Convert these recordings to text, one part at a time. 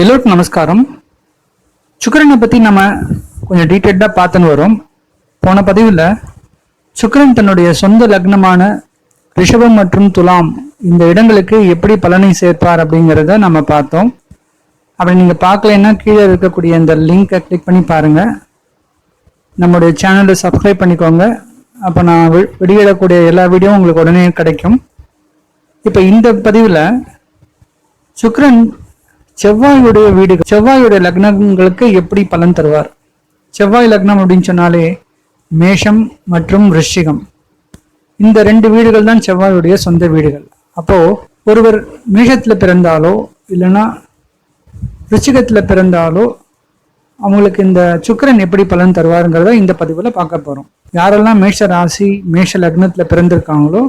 எல்லோருக்கும் நமஸ்காரம். சுக்கிரனை பற்றி நம்ம கொஞ்சம் டீட்டெயில்டாக பார்த்துன்னு வரோம். போன பதிவில் சுக்கிரன் தன்னுடைய சொந்த லக்னமான ரிஷபம் மற்றும் துலாம் இந்த இடங்களுக்கு எப்படி பலனை சேர்ப்பார் அப்படிங்கிறத நம்ம பார்த்தோம். அப்படி நீங்கள் பார்க்கலன்னா கீழே இருக்கக்கூடிய இந்த லிங்கை கிளிக் பண்ணி பாருங்கள். நம்முடைய சேனலை சப்ஸ்கிரைப் பண்ணிக்கோங்க. அப்போ நான் வெளியிடக்கூடிய எல்லா வீடியோவும் உங்களுக்கு உடனே கிடைக்கும். இப்போ இந்த பதிவில் சுக்கிரன் செவ்வாயுடைய வீடுகள், செவ்வாயுடைய லக்னங்களுக்கு எப்படி பலன் தருவார்? செவ்வாய் லக்னம் அப்படின்னு சொன்னாலே மேஷம் மற்றும் ரிஷிகம், இந்த ரெண்டு வீடுகள் தான் செவ்வாயுடைய சொந்த வீடுகள். அப்போ ஒருவர் மேஷத்துல பிறந்தாலோ இல்லைன்னா ரிஷிகத்துல பிறந்தாலோ அவங்களுக்கு இந்த சுக்கிரன் எப்படி பலன் தருவாருங்கிறத இந்த பதிவுல பார்க்க போறோம். யாரெல்லாம் மேஷ ராசி மேஷ லக்னத்துல பிறந்திருக்காங்களோ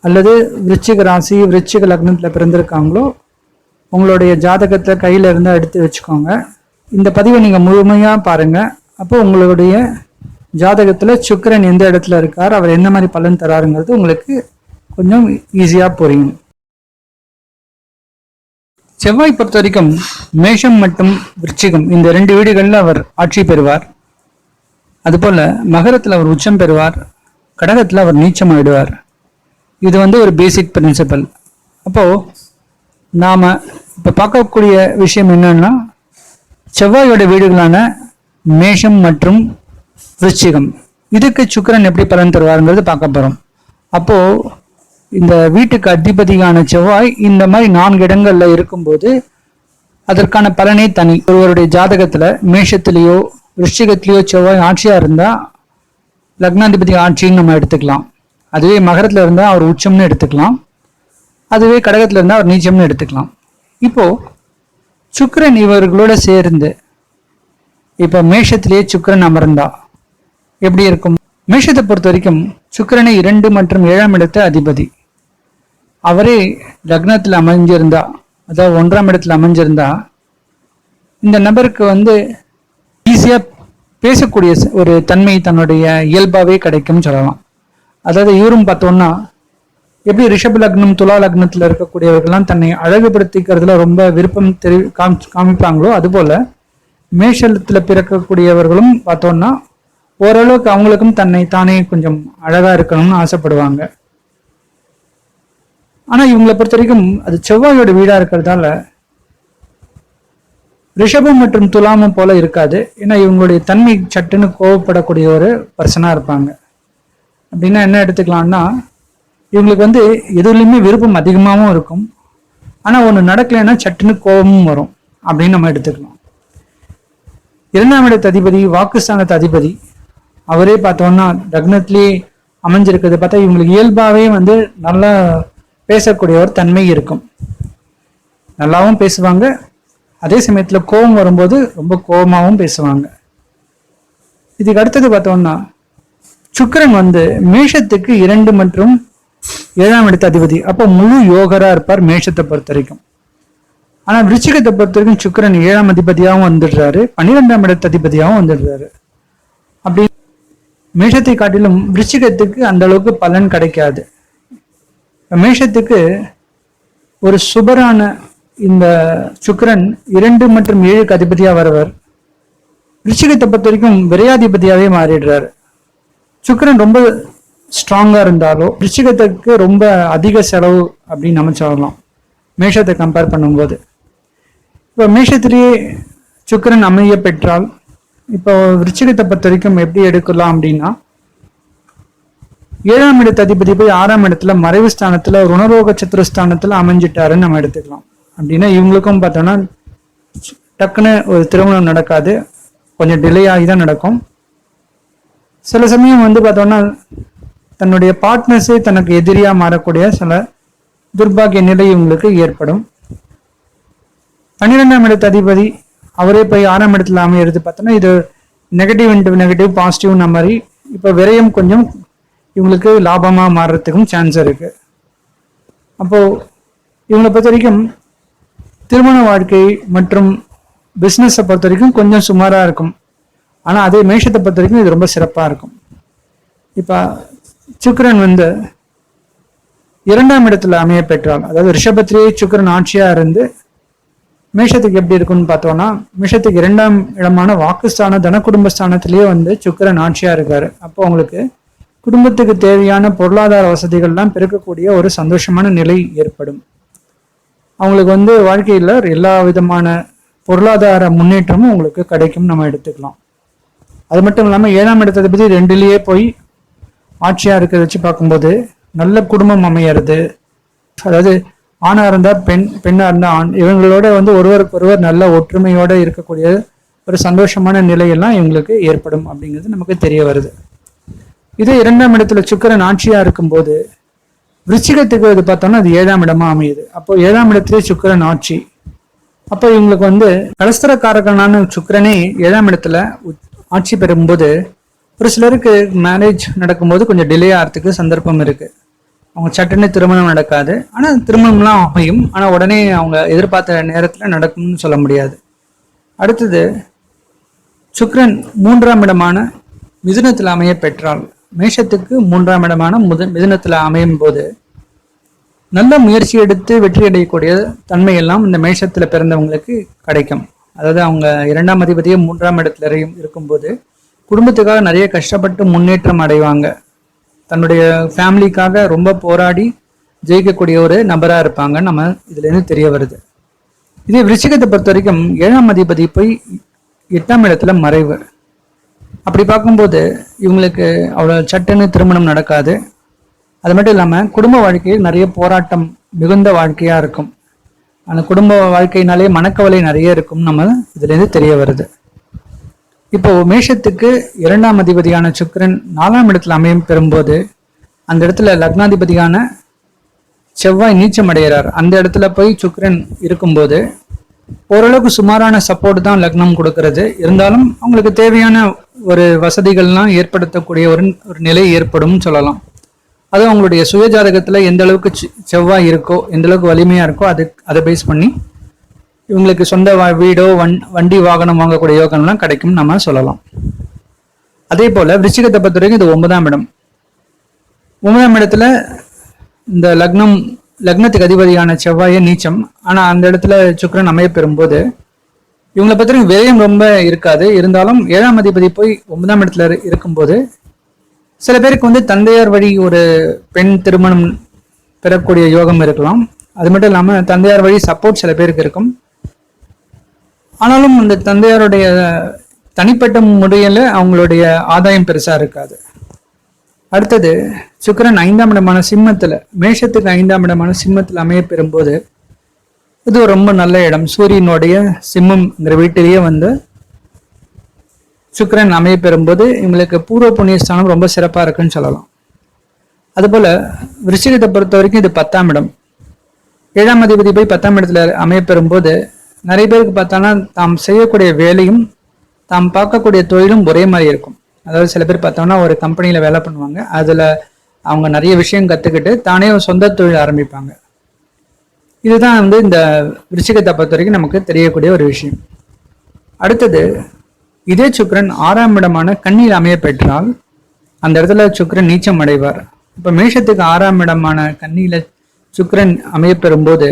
அல்லது விருச்சிக ராசி விருச்சிக லக்னத்துல பிறந்திருக்காங்களோ உங்களுடைய ஜாதகத்தை கையில் இருந்தால் எடுத்து வச்சுக்கோங்க. இந்த பதிவை நீங்கள் முழுமையாக பாருங்கள். அப்போ உங்களுடைய ஜாதகத்தில் சுக்கிரன் எந்த இடத்துல இருக்கார், அவர் என்ன மாதிரி பலன் தராருங்கிறது உங்களுக்கு கொஞ்சம் ஈஸியாக புரியும். செவ்வாய் பொறுத்த வரைக்கும் மேஷம் மற்றும் விருச்சிகம் இந்த ரெண்டு வீடுகளில் அவர் ஆட்சி பெறுவார். அதுபோல் மகரத்தில் அவர் உச்சம் பெறுவார், கடகத்தில் அவர் நீச்சம் ஆயிடுவார். இது ஒரு பேசிக் பிரின்சிபல். அப்போது நாம் இப்போ பார்க்கக்கூடிய விஷயம் என்னன்னா, செவ்வாயோட வீடுகளான மேஷம் மற்றும் விருச்சிகம் இதுக்கு சுக்கிரன் எப்படி பலன் தருவாருங்கிறது பார்க்க போகிறோம். அப்போது இந்த வீட்டுக்கு அதிபதியான செவ்வாய் இந்த மாதிரி 4 இடங்களில் இருக்கும்போது அதற்கான பலனே தனி. ஒருவருடைய ஜாதகத்தில் மேஷத்துலேயோ விருச்சிகத்திலேயோ செவ்வாய் ஆட்சியாக இருந்தால் லக்னாதிபதி ஆட்சின்னு நம்ம எடுத்துக்கலாம். அதுவே மகரத்தில் இருந்தால் அவர் உச்சம்னு எடுத்துக்கலாம். அதுவே கடகத்தில் இருந்தால் அவர் நீச்சம்னு எடுத்துக்கலாம். இப்போ சுக்கிரன் இவர்களோட சேர்ந்து இப்போ மேஷத்திலேயே சுக்கிரன் அமர்ந்தா எப்படி இருக்கும்? மேஷத்தை பொறுத்த வரைக்கும் சுக்கிரனை 2 மற்றும் 7ஆம் இடத்து அதிபதி. அவரே லக்னத்தில் அமைஞ்சிருந்தா, அதாவது 1ஆம் இடத்துல அமைஞ்சிருந்தா இந்த நபருக்கு ஈஸியாக பேசக்கூடிய ஒரு தன்மை தன்னுடைய இயல்பாகவே கிடைக்கும்னு சொல்லலாம். அதாவது இவரும் பார்த்தோம்னா எப்படி ரிஷப லக்னம் துலா லக்னத்துல இருக்கக்கூடியவர்கள்லாம் தன்னை அழகுபடுத்திக்கிறதுல ரொம்ப விருப்பம் காமிப்பாங்களோ அதுபோல மேஷத்துல பிறக்கக்கூடியவர்களும் பார்த்தோம்னா ஓரளவுக்கு அவங்களுக்கும் தன்னை தானே கொஞ்சம் அழகா இருக்கணும்னு ஆசைப்படுவாங்க. ஆனா இவங்களை பொறுத்த வரைக்கும் அது செவ்வாயோட வீடா இருக்கிறதால ரிஷபம் மற்றும் துலாமும் போல இருக்காது. ஏன்னா இவங்களுடைய தன்மை சட்டுன்னு கோவப்படக்கூடிய ஒரு பர்சனா இருப்பாங்க. அப்படின்னா என்ன எடுத்துக்கலாம்னா, இவங்களுக்கு எதுலையுமே விருப்பம் அதிகமாகவும் இருக்கும். ஆனால் ஒன்று நடக்கலைன்னா சட்டுன்னு கோபமும் வரும் அப்படின்னு நம்ம எடுத்துக்கலாம். 2ஆம் இடத்து அதிபதி வாக்குஸ்தானத்து அதிபதி அவரே பார்த்தோம்னா லக்னத்திலே அமைஞ்சிருக்கிறது பார்த்தா இவங்களுக்கு இயல்பாகவே நல்லா பேசக்கூடிய ஒரு தன்மை இருக்கும். நல்லாவும் பேசுவாங்க, அதே சமயத்தில் கோபம் வரும்போது ரொம்ப கோபமாகவும் பேசுவாங்க. இதுக்கு அடுத்தது பார்த்தோம்னா சுக்கிரன் மேஷத்துக்கு 2 மற்றும் 7ஆம் இடத்து அதிபதி. அப்போ முழு யோகரா இருப்பார் மேஷத்தை பொறுத்த வரைக்கும். ஆனா விருச்சிகத்தை பொறுத்த வரைக்கும் சுக்கிரன் 7ஆம் அதிபதியாகவும் வந்துடுறாரு, 12ஆம் இடத்து அதிபதியாகவும் வந்துடுறாரு. அப்படி மேஷத்தை காட்டிலும் விருச்சிகத்துக்கு அந்த அளவுக்கு பலன் கிடைக்காது. மேஷத்துக்கு ஒரு சுபரான இந்த சுக்கிரன் 2 மற்றும் 7க்கு அதிபதியா வரவர் விருச்சிகத்தை பொறுத்த வரைக்கும் விரையாதிபதியாவே மாறிடுறாரு. சுக்கிரன் ரொம்ப ஸ்ட்ராங்கா இருந்தாலோ ரிஷிகத்துக்கு ரொம்ப அதிக செலவு அப்படின்னு நம்ம சொல்லலாம் மேஷத்தை கம்பேர் பண்ணும்போது. இப்போ மேஷத்திலேயே சுக்கிரன் அமைய பெற்றால் இப்போ விருச்சிகத்தை பொறுத்த வரைக்கும் எப்படி எடுக்கலாம் அப்படின்னா, 7ஆம் இடத்து அதிபதி போய் 6ஆம் இடத்துல மறைவு ஸ்தானத்துல ருணரோக சத்துருஸ்தானத்துல அமைஞ்சிட்டாருன்னு நம்ம எடுத்துக்கலாம். அப்படின்னா இவங்களுக்கும் பார்த்தோம்னா டக்குன்னு ஒரு திருமணம் நடக்காது, கொஞ்சம் டிலே ஆகி தான் நடக்கும். சில சமயம் பார்த்தோம்னா தன்னுடைய பார்ட்னர்ஸே தனக்கு எதிரியா மாறக்கூடிய சில துர்பாகிய நிலை இவங்களுக்கு ஏற்படும். 12ஆம் இடத்து அதிபதி அவரே போய் 6ஆம் இடத்துல அமையிறது பார்த்தோன்னா இது நெகட்டிவ் இன்டு நெகட்டிவ் பாசிட்டிவ் மாதிரி இப்போ விரயம் கொஞ்சம் இவங்களுக்கு லாபமா மாறுறதுக்கும் சான்ஸ் இருக்கு. அப்போ இவங்களை பொறுத்த வரைக்கும் திருமண வாழ்க்கை மற்றும் பிஸ்னஸை பொறுத்த வரைக்கும் கொஞ்சம் சுமாரா இருக்கும். ஆனா அதே மேஷத்தை பொறுத்த வரைக்கும் இது ரொம்ப சிறப்பா இருக்கும். இப்ப சுக்கிரன் 2ஆம் இடத்துல அமைய பெற்றால், அதாவது ரிஷபத்திலேயே சுக்கிரன் ஆட்சியா இருந்து மேஷத்துக்கு எப்படி இருக்குன்னு பார்த்தோம்னா, மேஷத்துக்கு 2ஆம் இடமான வாக்குஸ்தான தன குடும்பஸ்தானத்திலேயே சுக்கிரன் ஆட்சியா இருக்காரு. அப்போ அவங்களுக்கு குடும்பத்துக்கு தேவையான பொருளாதார வசதிகள்லாம் பெருக்கக்கூடிய ஒரு சந்தோஷமான நிலை ஏற்படும். அவங்களுக்கு வாழ்க்கையில எல்லா விதமான பொருளாதார முன்னேற்றமும் உங்களுக்கு கிடைக்கும் நம்ம எடுத்துக்கலாம். அது மட்டும் இல்லாமல் 7ஆம் இடத்தை பற்றி 2லயே போய் ஆட்சியா இருக்கிறத வச்சு பார்க்கும்போது நல்ல குடும்பம் அமையறது, அதாவது ஆணா இருந்தா பெண், பெண்ணா இருந்தா ஆண், இவங்களோட ஒருவருக்கு ஒருவர் நல்ல ஒற்றுமையோட இருக்கக்கூடிய ஒரு சந்தோஷமான நிலையெல்லாம் இவங்களுக்கு ஏற்படும் அப்படிங்கிறது நமக்கு தெரிய வருது. இதே 2ஆம் இடத்துல சுக்கிரன் ஆட்சியா இருக்கும்போது விருச்சிகத்துக்கு பார்த்தோம்னா அது 7ஆம் இடமா அமையுது. அப்போ 7ஆம் இடத்திலே சுக்கிரன் ஆட்சி. அப்போ இவங்களுக்கு கலஸ்தரக்காரகனான சுக்கிரனே 7ஆம் இடத்துல ஆட்சி பெறும்போது ஒரு சிலருக்கு மேரேஜ் நடக்கும்போது கொஞ்சம் டிலே ஆகிறதுக்கு சந்தர்ப்பம் இருக்கு. அவங்க சட்டுன்னு திருமணம் நடக்காது, ஆனால் திருமணம்லாம் அமையும். ஆனால் உடனே அவங்க எதிர்பார்த்த நேரத்தில் நடக்கும்னு சொல்ல முடியாது. அடுத்தது சுக்கிரன் 3ஆம் இடமான மிதுனத்தில் அமைய பெற்றால், மேஷத்துக்கு 3ஆம் இடமான மிதுனத்தில் அமையும் போது நல்ல முயற்சி எடுத்து வெற்றி அடையக்கூடிய தன்மையெல்லாம் இந்த மேஷத்துல பிறந்தவங்களுக்கு கிடைக்கும். அதாவது அவங்க 2ஆம் அதிபதியே 3ஆம் இடத்துல இருக்கும்போது குடும்பத்துக்காக நிறைய கஷ்டப்பட்டு முன்னேற்றம் அடைவாங்க. தன்னுடைய ஃபேமிலிக்காக ரொம்ப போராடி ஜெயிக்கக்கூடிய ஒரு நபரா இருப்பாங்க. நம்ம இதுல இருந்து தெரிய வருது. இதே விருச்சிகத்தை பொறுத்த வரைக்கும் 7ஆம் அதிபதி போய் 8ஆம் இடத்துல மறைவு. அப்படி பார்க்கும்போது இவங்களுக்கு அவ்வளோ சட்டுன்னு திருமணம் நடக்காது. அது மட்டும் இல்லாமல் குடும்ப வாழ்க்கையில் நிறைய போராட்டம் மிகுந்த வாழ்க்கையா இருக்கும். அந்த குடும்ப வாழ்க்கையினாலே மனக்கவலை நிறைய இருக்கும். நம்ம இதுலேருந்து தெரிய வருது. இப்போ மேஷத்துக்கு 2ஆம் அதிபதியான சுக்கிரன் 4ஆம் இடத்துல அமையும் பெறும்போது அந்த இடத்துல லக்னாதிபதியான செவ்வாய் நீச்சம் அடைகிறார். அந்த இடத்துல போய் சுக்கிரன் இருக்கும்போது ஓரளவுக்கு சுமாரான சப்போர்ட் தான் லக்னம் கொடுக்கறது. இருந்தாலும் அவங்களுக்கு தேவையான ஒரு வசதிகள்லாம் ஏற்படுத்தக்கூடிய ஒரு நிலை ஏற்படும் சொல்லலாம். அது அவங்களுடைய சுய ஜாதகத்துல எந்த அளவுக்கு செவ்வாய் இருக்கோ, எந்த அளவுக்கு வலிமையா இருக்கோ அதை பேஸ் பண்ணி இவங்களுக்கு சொந்த வீடோ வண்டி வாகனம் வாங்கக்கூடிய யோகம்லாம் கிடைக்கும் நம்ம சொல்லலாம். அதே போல விருச்சிகத்தை பொறுத்த வரைக்கும் இது 9ஆம் இடம். 9ஆம் இடத்துல இந்த லக்னத்துக்கு அதிபதியான செவ்வாய நீச்சம். ஆனா அந்த இடத்துல சுக்கிரன் அமைய பெறும்போது இவங்களை பத்தி விரயம் ரொம்ப இருக்காது. இருந்தாலும் 7ஆம் அதிபதி போய் 9ஆம் இடத்துல இருக்கும்போது சில பேருக்கு தந்தையார் வழி ஒரு பெண் திருமணம் பெறக்கூடிய யோகம் இருக்கலாம். அது மட்டும் இல்லாம தந்தையார் வழி சப்போர்ட் சில பேருக்கு இருக்கும். ஆனாலும் அந்த தந்தையாருடைய தனிப்பட்ட முறையில அவங்களுடைய ஆதாயம் பெருசா இருக்காது. அடுத்தது சுக்கிரன் 5ஆம் இடமான சிம்மத்துல, மேஷத்துக்கு 5ஆம் இடமான சிம்மத்துல அமைய பெறும்போது இது ரொம்ப நல்ல இடம். சூரியனுடைய சிம்மம்ங்கிற வீட்டிலேயே சுக்கிரன் அமைய பெறும்போது இவங்களுக்கு பூர்வ புண்ணிய ஸ்தானம் ரொம்ப சிறப்பா இருக்குன்னு சொல்லலாம். அதுபோல விருச்சிகத்தை பொறுத்த வரைக்கும் இது 10ஆம் இடம். 7ஆம் அதிபதி போய் 10ஆம் இடத்துல அமைய பெறும்போது நிறைய பேருக்கு பார்த்தோன்னா தாம் செய்யக்கூடிய வேலையும் தாம் பார்க்கக்கூடிய தொழிலும் ஒரே மாதிரி இருக்கும். அதாவது சில பேர் பார்த்தோம்னா ஒரு கம்பெனியில வேலை பண்ணுவாங்க, அதுல அவங்க நிறைய விஷயம் கத்துக்கிட்டு தானே சொந்த தொழில் ஆரம்பிப்பாங்க. இதுதான் இந்த விருச்சிகத்தை பொறுத்த வரைக்கும் நமக்கு தெரியக்கூடிய ஒரு விஷயம். அடுத்தது இதே சுக்கிரன் 6ஆம் இடமான கன்னியில் அமைய பெற்றால் அந்த இடத்துல சுக்கிரன் நீச்சம் அடைவார். இப்ப மேஷத்துக்கு 6ஆம் இடமான கன்னியில சுக்கிரன் அமைய பெறும்போது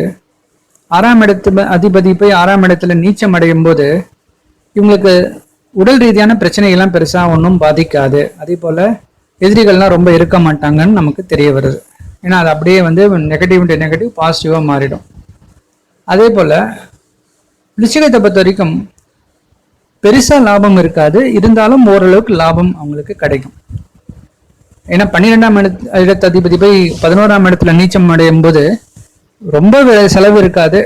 6ஆம் இடத்து அதிபதி போய் 6ஆம் இடத்துல நீச்சம் அடையும் போது இவங்களுக்கு உடல் ரீதியான பிரச்சனைகள்லாம் பெருசா ஒன்றும் பாதிக்காது. அதே போல எதிரிகள்லாம் ரொம்ப இருக்க மாட்டாங்கன்னு நமக்கு தெரிய வருது. ஏன்னா அது அப்படியே நெகட்டிவ் பாசிட்டிவா மாறிடும். அதே போல விருச்சிகத்தை பொறுத்த வரைக்கும் பெருசா லாபம் இருக்காது. இருந்தாலும் ஓரளவுக்கு லாபம் அவங்களுக்கு கிடைக்கும். ஏன்னா 12ஆம் இடத்து அதிபதி போய் 11ஆம் இடத்துல நீச்சம் அடையும் போது ரொம்ப செலவு இருக்காது.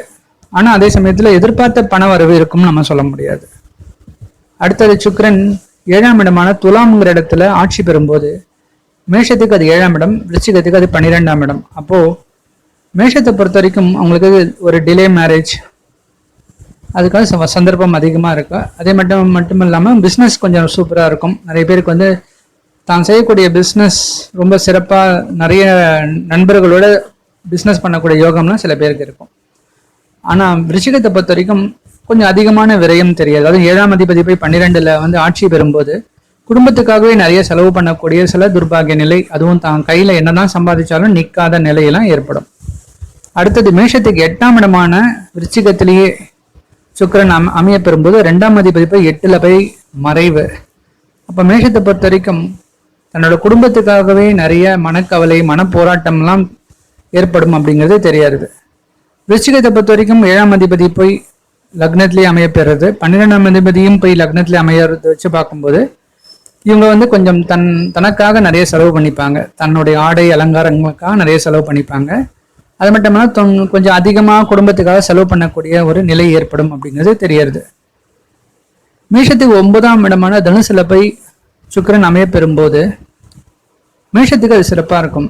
ஆனா அதே சமயத்துல எதிர்பார்த்த பண வரவு இருக்கும்னு நம்ம சொல்ல முடியாது. அடுத்தது சுக்கிரன் 7ஆம் இடமான துலாம்ங்கிற இடத்துல ஆட்சி பெறும்போது மேஷத்துக்கு அது 7ஆம் இடம், விருச்சிகத்துக்கு அது 12ஆம் இடம். அப்போ மேஷத்தை பொறுத்த வரைக்கும் அவங்களுக்கு ஒரு டிலே மேரேஜ் அதுக்காக சந்தர்ப்பம் அதிகமா இருக்கு. அதே மட்டும் இல்லாம பிஸ்னஸ் கொஞ்சம் சூப்பரா இருக்கும். நிறைய பேருக்கு தான் செய்யக்கூடிய பிஸ்னஸ் ரொம்ப சிறப்பா நிறைய நண்பர்களோட பிஸ்னஸ் பண்ணக்கூடிய யோகம்லாம் சில பேருக்கு இருக்கும். ஆனா விருச்சிகத்தை பொறுத்த வரைக்கும் கொஞ்சம் அதிகமான விரயம் தெரியாது. அதாவது 7ஆம் அதிபதி போய் 12ல ஆட்சி பெறும்போது குடும்பத்துக்காகவே நிறைய செலவு பண்ணக்கூடிய சில துர்பாகிய நிலை, அதுவும் தான் கையில என்னதான் சம்பாதிச்சாலும் நிற்காத நிலையெல்லாம் ஏற்படும். அடுத்தது மேஷத்துக்கு 8ஆம் இடமான விருச்சிகத்திலேயே சுக்கிரன் அமைய பெறும்போது 2ஆம் அதிபதி போய் 8ல போய் மறைவு. அப்ப மேஷத்தை பொறுத்த வரைக்கும் தன்னோட குடும்பத்துக்காகவே நிறைய மனக்கவலை மனப்போராட்டம்லாம் ஏற்படும் அப்படிங்கிறது தெரியாது. விருச்சிகத்தை பொறுத்த வரைக்கும் 7ஆம் அதிபதி போய் லக்னத்திலேயே அமைய பெறுறது, 12ஆம் அதிபதியும் போய் லக்னத்திலே அமையறத வச்சு பார்க்கும்போது இவங்க வந்து கொஞ்சம் தனக்காக நிறைய செலவு பண்ணிப்பாங்க, தன்னுடைய ஆடை அலங்காரங்களுக்காக நிறைய செலவு பண்ணிப்பாங்க. அது மட்டும் இல்லாமல் கொஞ்சம் அதிகமாக குடும்பத்துக்காக செலவு பண்ணக்கூடிய ஒரு நிலை ஏற்படும் அப்படிங்கிறது தெரியறது. மேஷத்துக்கு 9ஆம் இடமான தனுசுல போய் சுக்கிரன் அமைய பெறும்போது மேஷத்துக்கு அது சிறப்பா இருக்கும்.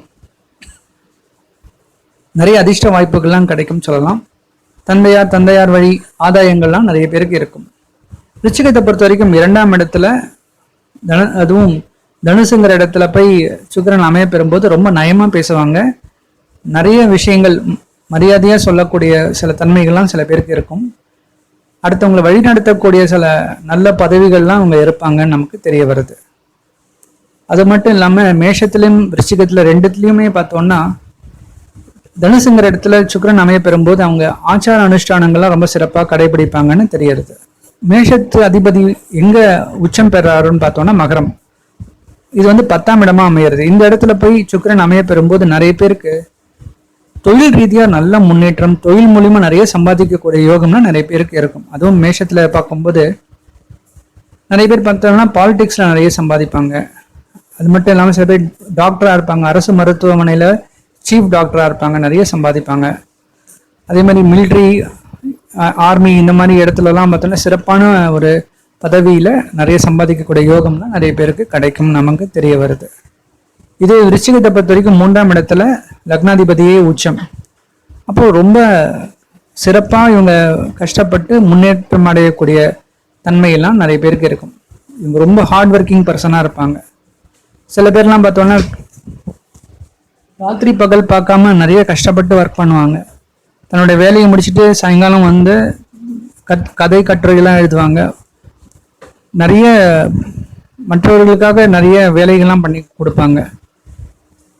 நிறைய அதிர்ஷ்ட வாய்ப்புகள்லாம் கிடைக்கும் சொல்லலாம். தந்தையார் வழி ஆதாயங்கள்லாம் நிறைய பேருக்கு இருக்கும். ரிச்சிகத்தை பொறுத்த வரைக்கும் 2ஆம் இடத்துல அதுவும் தனுசுங்கிற இடத்துல போய் சுக்கிரன் அமைய பெறும்போது ரொம்ப நயமா பேசுவாங்க. நிறைய விஷயங்கள் மரியாதையா சொல்லக்கூடிய சில தன்மைகள்லாம் சில பேருக்கு இருக்கும். அடுத்தவங்களை வழிநடத்தக்கூடிய சில நல்ல பதவிகள்லாம் அவங்க இருப்பாங்கன்னு நமக்கு தெரிய வருது. அது மட்டும் இல்லாம மேஷத்திலும் ரிச்சிகத்துல ரெண்டுத்துலயுமே பார்த்தோம்னா தனுசுங்கிற இடத்துல சுக்கிரன் அமைய பெறும்போது அவங்க ஆச்சார அனுஷ்டானங்கள்லாம் ரொம்ப சிறப்பாக கடைபிடிப்பாங்கன்னு தெரியறது. மேஷத்து அதிபதி எங்க உச்சம் பெறாருன்னு பார்த்தோம்னா மகரம். இது வந்து 10ஆம் இடமா அமையிறது. இந்த இடத்துல போய் சுக்கிரன் அமைய பெறும்போது நிறைய பேருக்கு தொழில் ரீதியா நல்ல முன்னேற்றம், தொழில் மூலியமா நிறைய சம்பாதிக்கக்கூடிய யோகம்னா நிறைய பேருக்கு இருக்கும். அதுவும் மேஷத்துல பார்க்கும்போது நிறைய பேர் பார்த்தோம்னா பாலிடிக்ஸ்ல நிறைய சம்பாதிப்பாங்க. அது மட்டும் இல்லாமல் சில பேர் டாக்டரா இருப்பாங்க, அரசு மருத்துவமனையில சீஃப் டாக்டரா இருப்பாங்க, நிறைய சம்பாதிப்பாங்க. அதே மாதிரி மிலிட்ரி, ஆர்மி இந்த மாதிரி இடத்துலலாம் பார்த்தோம்னா சிறப்பான ஒரு பதவியில நிறைய சம்பாதிக்கக்கூடிய யோகம்லாம் நிறைய பேருக்கு கிடைக்கும் நமக்கு தெரிய வருது. இது விருச்சிகத்தை பொறுத்த வரைக்கும் 3ஆம் இடத்துல லக்னாதிபதியே உச்சம். அப்போ ரொம்ப சிறப்பா இவங்க கஷ்டப்பட்டு முன்னேற்றம் அடையக்கூடிய தன்மையெல்லாம் நிறைய பேருக்கு இருக்கும். இவங்க ரொம்ப ஹார்ட் ஒர்க்கிங் பர்சனா இருப்பாங்க. சில பேர்லாம் பார்த்தோம்னா ராத்திரி பகல் பார்க்காம நிறைய கஷ்டப்பட்டு ஒர்க் பண்ணுவாங்க. தன்னுடைய வேலையை முடிச்சுட்டு சாயங்காலம் வந்து கதை கட்டுரைகள்லாம் எழுதுவாங்க. நிறைய மற்றவர்களுக்காக நிறைய வேலைகள்லாம் பண்ணி கொடுப்பாங்க.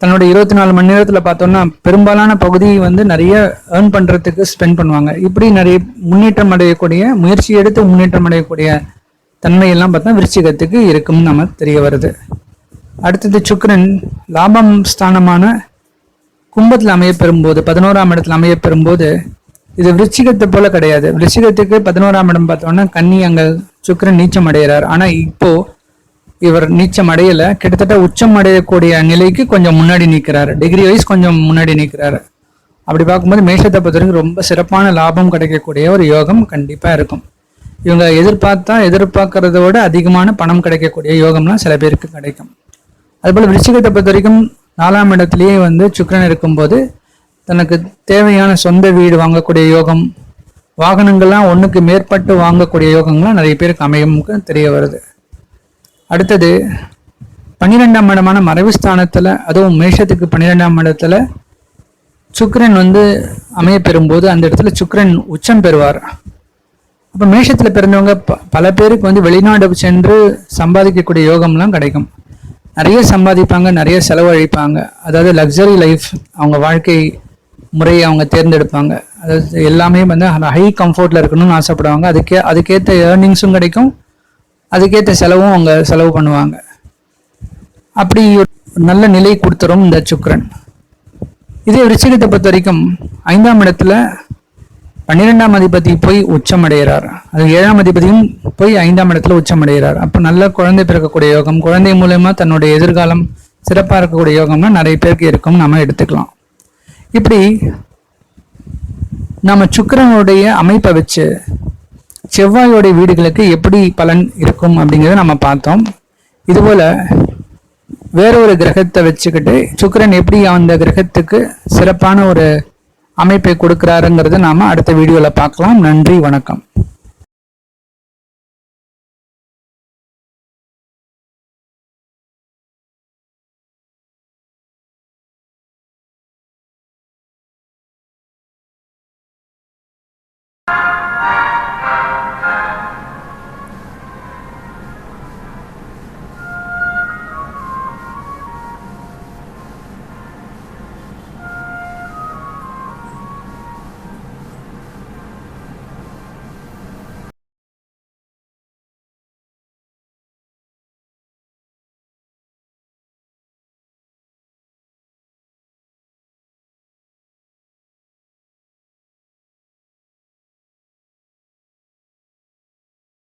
தன்னுடைய 24 மணி நேரத்தில் பார்த்தோம்னா பெரும்பாலான பகுதி வந்து நிறைய ஏர்ன் பண்ணுறதுக்கு ஸ்பெண்ட் பண்ணுவாங்க. இப்படி நிறைய முன்னேற்றம் அடையக்கூடிய, முயற்சி எடுத்து முன்னேற்றம் அடையக்கூடிய தன்மையெல்லாம் பார்த்தா விருச்சிகத்துக்கு இருக்கும்னு நம்ம தெரிய வருது. அடுத்தது சுக்கிரன் லாபம் ஸ்தானமான கும்பத்தில் அமைய பெறும்போது, 11ஆம் இடத்துல அமைய பெறும்போது இது விருச்சிகத்தை போல கிடையாது. விருச்சிகத்துக்கு 11ஆம் இடம் பார்த்தோம்னா கன்னி, அங்க சுக்கிரன் நீச்சம் அடைகிறார். ஆனா இப்போ இவர் நீச்சம் அடையல, கிட்டத்தட்ட உச்சம் அடையக்கூடிய நிலைக்கு கொஞ்சம் முன்னாடி நிற்கிறாரு, டிகிரி வைஸ் கொஞ்சம் முன்னாடி நிற்கிறாரு. அப்படி பார்க்கும்போது மேஷத்தை பொறுத்தவரைக்கும் ரொம்ப சிறப்பான லாபம் கிடைக்கக்கூடிய ஒரு யோகம் கண்டிப்பா இருக்கும். இவங்க எதிர்பார்க்கறத விட அதிகமான பணம் கிடைக்கக்கூடிய யோகம்லாம் சில பேருக்கு கிடைக்கும். அதுபோல விருச்சிகத்தை பொறுத்த வரைக்கும் 4ஆம் இடத்திலேயே வந்து சுக்கிரன் இருக்கும்போது தனக்கு தேவையான சொந்த வீடு வாங்கக்கூடிய யோகம், வாகனங்கள்லாம் ஒன்றுக்கு மேற்பட்டு வாங்கக்கூடிய யோகங்கள்லாம் நிறைய பேருக்கு அமையும்னு தெரிய வருது. அடுத்தது 12ஆம் இடமான மறைவு ஸ்தானத்துல, அதுவும் மேஷத்துக்கு 12ஆம் இடத்துல சுக்கிரன் வந்து அமைய பெறும்போது அந்த இடத்துல சுக்கிரன் உச்சம் பெறுவார். அப்ப மேஷத்துல பிறந்தவங்க பல பேருக்கு வந்து வெளிநாடு சென்று சம்பாதிக்கக்கூடிய யோகம்லாம் கிடைக்கும். நிறைய சம்பாதிப்பாங்க, நிறைய செலவழிப்பாங்க. அதாவது லக்ஸரி லைஃப், அவங்க வாழ்க்கை முறையை அவங்க தேர்ந்தெடுப்பாங்க. அதாவது எல்லாமே வந்து ஹை கம்ஃபர்ட்ல இருக்கணும்னு ஆசைப்படுவாங்க. அதுக்கேற்ற ஏர்னிங்ஸும் கிடைக்கும், அதுக்கேற்ற செலவும் அவங்க செலவு பண்ணுவாங்க. அப்படி நல்ல நிலை கொடுத்துரும் இந்த சுக்கிரன். இதே விருச்சிகத்தை பொறுத்த வரைக்கும் 5ஆம் இடத்துல 12ஆம் அதிபதி போய் உச்சம் அடைகிறார். அது 7ஆம் அதிபதியும் போய் 5ஆம் இடத்துல உச்சம் அடைகிறார். அப்போ நல்ல குழந்தை பிறக்கக்கூடிய யோகம், குழந்தை மூலயமா தன்னுடைய எதிர்காலம் சிறப்பாக இருக்கக்கூடிய யோகம்னா நிறைய பேருக்கு இருக்கும், நம்ம எடுத்துக்கலாம். இப்படி நம்ம சுக்கிரனுடைய அமைப்பை வச்சு செவ்வாயோடைய வீடுகளுக்கு எப்படி பலன் இருக்கும் அப்படிங்கிறத நம்ம பார்த்தோம். இதுபோல வேற ஒரு கிரகத்தை வச்சுக்கிட்டு சுக்கிரன் எப்படி அந்த கிரகத்துக்கு சிறப்பான ஒரு அமைப்பை கொடுக்கிறாருங்கிறத நாம அடுத்த வீடியோல பார்க்கலாம். நன்றி, வணக்கம்.